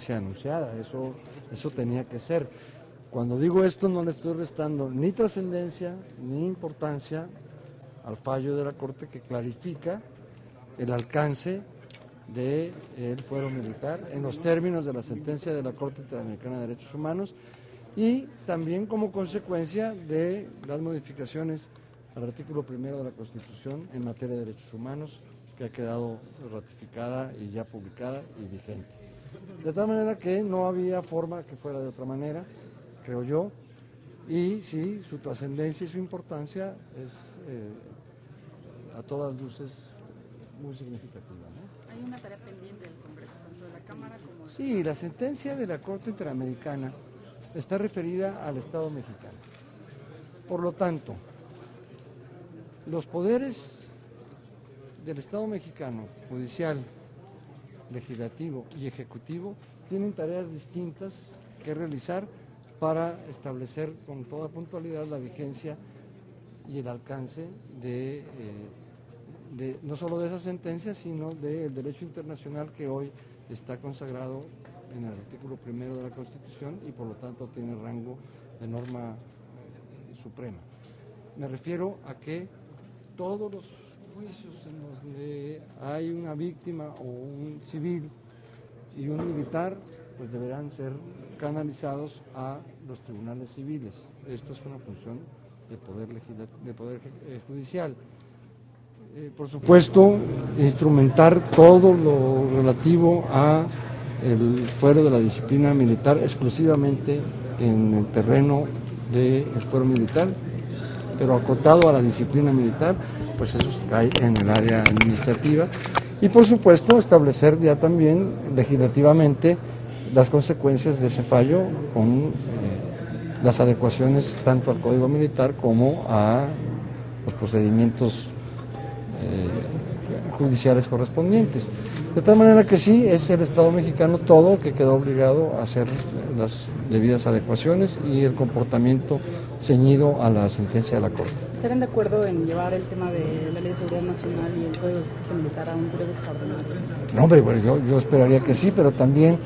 sentencia anunciada, eso tenía que ser. Cuando digo esto no le estoy restando ni trascendencia ni importancia al fallo de la Corte que clarifica el alcance del fuero militar en los términos de la sentencia de la Corte Interamericana de Derechos Humanos y también como consecuencia de las modificaciones al artículo 1 de la Constitución en materia de derechos humanos, que ha quedado ratificada y ya publicada y vigente. De tal manera que no había forma que fuera de otra manera, creo yo, y sí, su trascendencia y su importancia es a todas luces muy significativa, ¿no? Hay una tarea pendiente del Congreso, tanto de la Cámara como de... Sí, la sentencia de la Corte Interamericana está referida al Estado mexicano. Por lo tanto, los poderes del Estado mexicano, judicial, legislativo y ejecutivo, tienen tareas distintas que realizar para establecer con toda puntualidad la vigencia y el alcance de no solo de esa sentencia, sino del derecho internacional que hoy está consagrado en el artículo 1 de la Constitución y por lo tanto tiene rango de norma suprema. Me refiero a que todos los juicios en los que hay una víctima o un civil y un militar, pues deberán ser canalizados a los tribunales civiles. Esto es una función del poder judicial. Por supuesto, instrumentar todo lo relativo a el fuero de la disciplina militar exclusivamente en el terreno del fuero militar, pero acotado a la disciplina militar, pues eso cae en el área administrativa. Y por supuesto establecer ya también legislativamente las consecuencias de ese fallo con las adecuaciones tanto al Código Militar como a los procedimientos judiciales correspondientes. De tal manera que sí, es el Estado mexicano todo el que quedó obligado a hacer las debidas adecuaciones y el comportamiento ceñido a la sentencia de la Corte. ¿Estarían de acuerdo en llevar el tema de la Ley de Seguridad Nacional y el Código de Justicia Militar a un periodo extraordinario? No, hombre, bueno, yo esperaría que sí, pero también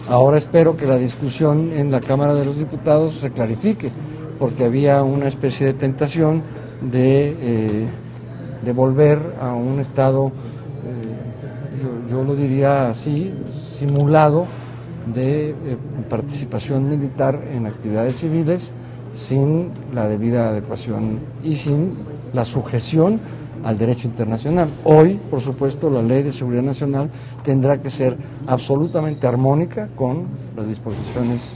ahora espero que la discusión en la Cámara de los Diputados se clarifique, porque había una especie de tentación de volver a un estado, yo lo diría así, simulado de participación militar en actividades civiles sin la debida adecuación y sin la sujeción al derecho internacional. Hoy, por supuesto, la Ley de Seguridad Nacional tendrá que ser absolutamente armónica con las disposiciones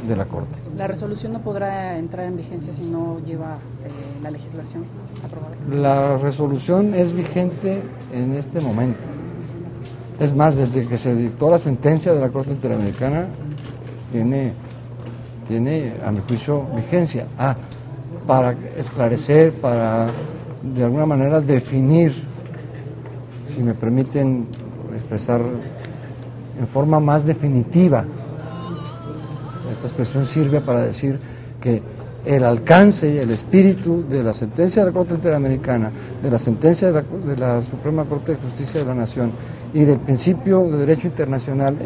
de la Corte. ¿La resolución no podrá entrar en vigencia si no lleva la legislación aprobada? La resolución es vigente en este momento. Es más, desde que se dictó la sentencia de la Corte Interamericana, tiene a mi juicio vigencia. Para esclarecer, para de alguna manera definir, si me permiten expresar en forma más definitiva, esta expresión sirve para decir que el alcance y el espíritu de la sentencia de la Corte Interamericana, de la sentencia de la Suprema Corte de Justicia de la Nación y del principio de derecho internacional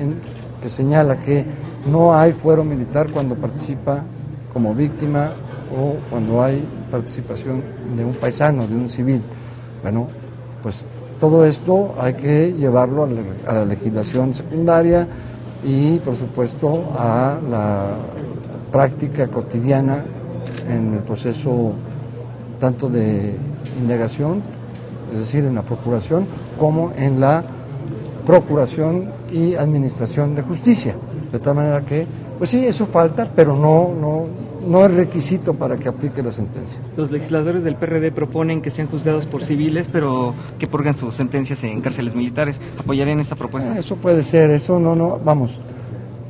que señala que no hay fuero militar cuando participa como víctima o cuando hay participación de un paisano, de un civil. Bueno, pues todo esto hay que llevarlo a la legislación secundaria y, por supuesto, a la práctica cotidiana en el proceso tanto de indagación, es decir, en la procuración, como en la procuración y administración de justicia. De tal manera que, pues sí, eso falta, pero no es requisito para que aplique la sentencia. Los legisladores del PRD proponen que sean juzgados por civiles, pero que purgan sus sentencias en cárceles militares. ¿Apoyarían esta propuesta? Eso puede ser, eso no, vamos.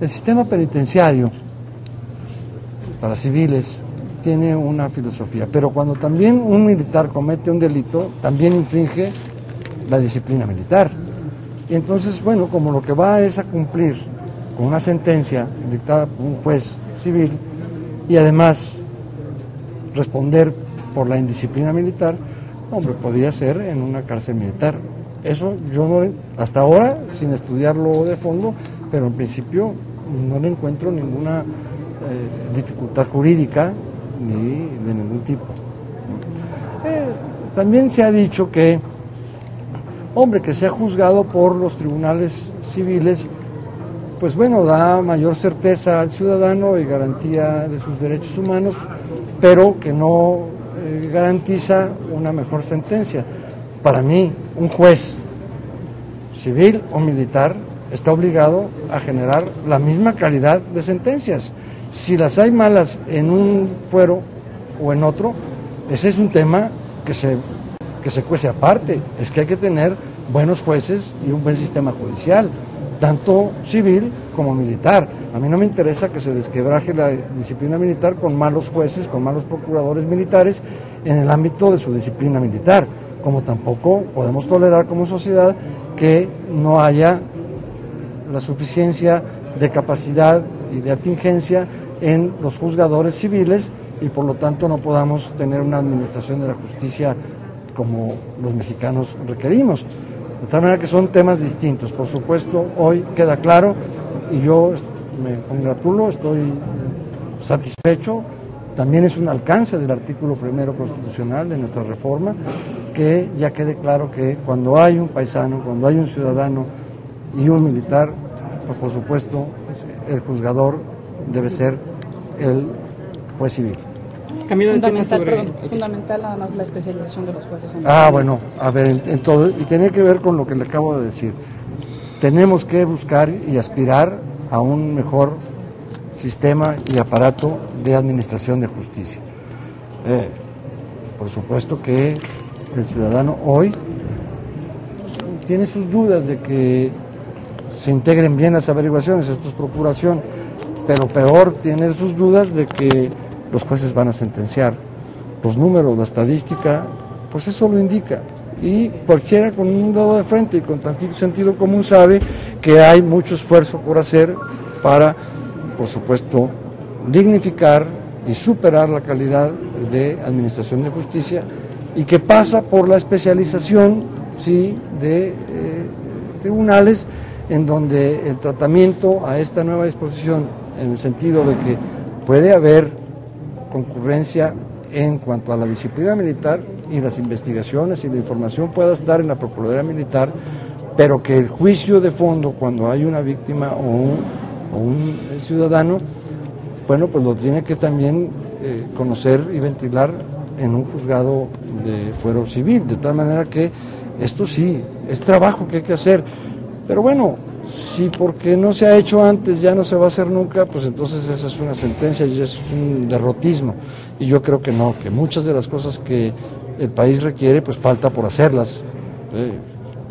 El sistema penitenciario para civiles tiene una filosofía, pero cuando también un militar comete un delito, también infringe la disciplina militar. Y entonces, bueno, como lo que va es a cumplir con una sentencia dictada por un juez civil y además responder por la indisciplina militar, hombre, podría ser en una cárcel militar. Eso yo no, hasta ahora, sin estudiarlo de fondo, pero en principio no le encuentro ninguna dificultad jurídica ni de ningún tipo. También se ha dicho que, hombre, que sea juzgado por los tribunales civiles, pues bueno, da mayor certeza al ciudadano y garantía de sus derechos humanos, pero que no garantiza una mejor sentencia. Para mí, un juez civil o militar está obligado a generar la misma calidad de sentencias. Si las hay malas en un fuero o en otro, ese es un tema que se cuece aparte. Es que hay que tener buenos jueces y un buen sistema judicial, tanto civil como militar. A mí no me interesa que se desquebraje la disciplina militar con malos jueces, con malos procuradores militares en el ámbito de su disciplina militar, como tampoco podemos tolerar como sociedad que no haya la suficiencia de capacidad y de atingencia en los juzgadores civiles y por lo tanto no podamos tener una administración de la justicia como los mexicanos requerimos. De tal manera que son temas distintos. Por supuesto, hoy queda claro y yo me congratulo, estoy satisfecho. También es un alcance del artículo 1 constitucional de nuestra reforma que ya quede claro que cuando hay un paisano, cuando hay un ciudadano y un militar, pues por supuesto el juzgador debe ser el juez civil. Cambiando de tema sobre... Fundamental nada más la especialización de los jueces. Bueno, a ver, en todo, y tiene que ver con lo que le acabo de decir. Tenemos que buscar y aspirar a un mejor sistema y aparato de administración de justicia. Por supuesto que el ciudadano hoy tiene sus dudas de que se integren bien las averiguaciones, esto es procuración, pero peor tiene sus dudas de que los jueces van a sentenciar. Los números, la estadística, pues eso lo indica. Y cualquiera con un dedo de frente y con tantito sentido común sabe que hay mucho esfuerzo por hacer para, por supuesto, dignificar y superar la calidad de administración de justicia y que pasa por la especialización, sí, de tribunales en donde el tratamiento a esta nueva disposición, en el sentido de que puede haber concurrencia en cuanto a la disciplina militar y las investigaciones y la información pueda estar en la Procuraduría Militar, pero que el juicio de fondo, cuando hay una víctima o un ciudadano, bueno, pues lo tiene que también conocer y ventilar en un juzgado de fuero civil, de tal manera que esto sí, es trabajo que hay que hacer, pero bueno, si porque no se ha hecho antes ya no se va a hacer nunca, pues entonces esa es una sentencia y es un derrotismo, y yo creo que no, que muchas de las cosas que el país requiere, pues falta por hacerlas,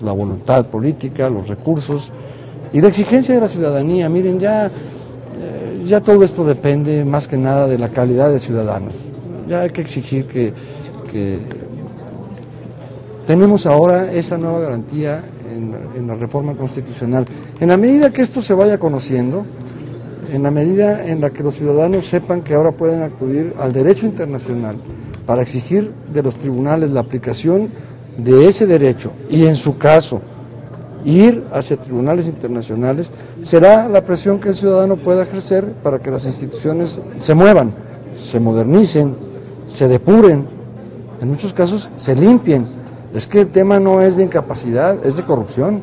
la voluntad política, los recursos y la exigencia de la ciudadanía. Miren, ya todo esto depende más que nada de la calidad de ciudadanos. Ya hay que exigir que tenemos ahora esa nueva garantía en la reforma constitucional. En la medida que esto se vaya conociendo, en la medida en la que los ciudadanos sepan que ahora pueden acudir al derecho internacional para exigir de los tribunales la aplicación de ese derecho y en su caso ir hacia tribunales internacionales, será la presión que el ciudadano pueda ejercer para que las instituciones se muevan, se modernicen, se depuren, en muchos casos se limpien. Es que el tema no es de incapacidad, es de corrupción.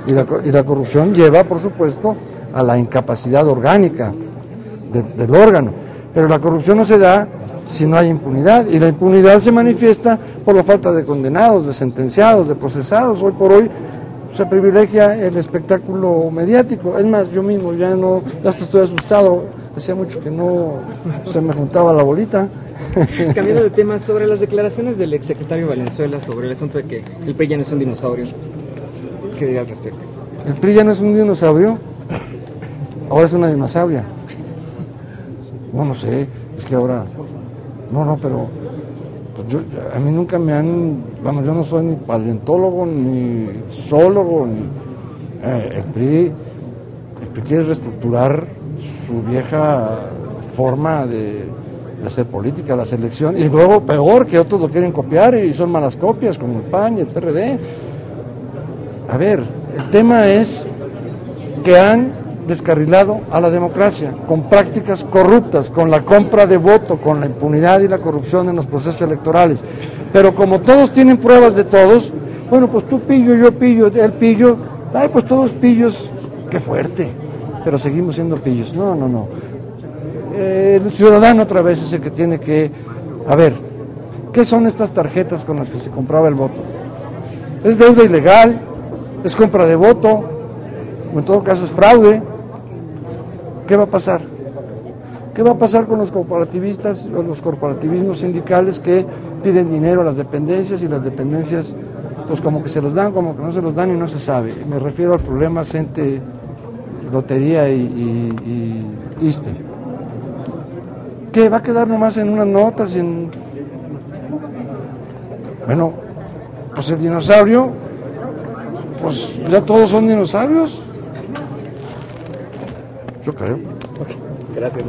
Y la corrupción lleva, por supuesto, a la incapacidad orgánica del órgano. Pero la corrupción no se da si no hay impunidad, y la impunidad se manifiesta por la falta de condenados, de sentenciados, de procesados. Hoy por hoy se privilegia el espectáculo mediático. Es más, yo mismo ya hasta estoy asustado, hacía mucho que no se me juntaba la bolita. Cambiando de tema, sobre las declaraciones del exsecretario Valenzuela sobre el asunto de que el PRI ya no es un dinosaurio, ¿qué diría al respecto? El PRI ya no es un dinosaurio, ahora es una dinosauria. No sé, es que ahora... No, pero pues a mí nunca me han... Vamos, yo no soy ni paleontólogo, ni zoólogo, el PRI quiere reestructurar su vieja forma de hacer política, la selección, y luego peor, que otros lo quieren copiar y son malas copias, como el PAN y el PRD. A ver, el tema es que han descarrilado a la democracia, con prácticas corruptas, con la compra de voto, con la impunidad y la corrupción en los procesos electorales. Pero como todos tienen pruebas de todos, bueno, pues tú pillo, yo pillo, él pillo, ay, pues todos pillos, qué fuerte, pero seguimos siendo pillos. No, no, no. El ciudadano otra vez es el que tiene que, a ver, ¿qué son estas tarjetas con las que se compraba el voto? ¿Es deuda ilegal? ¿Es compra de voto? ¿O en todo caso es fraude? ¿Qué va a pasar? ¿Qué va a pasar con los corporativistas o los corporativismos sindicales que piden dinero a las dependencias y las dependencias pues como que se los dan, como que no se los dan y no se sabe? Me refiero al problema CENTE, Lotería y ISSSTE. ¿Qué? ¿Va a quedar nomás en unas notas y en... Bueno, pues el dinosaurio, pues ya todos son dinosaurios. Yo creo. Gracias.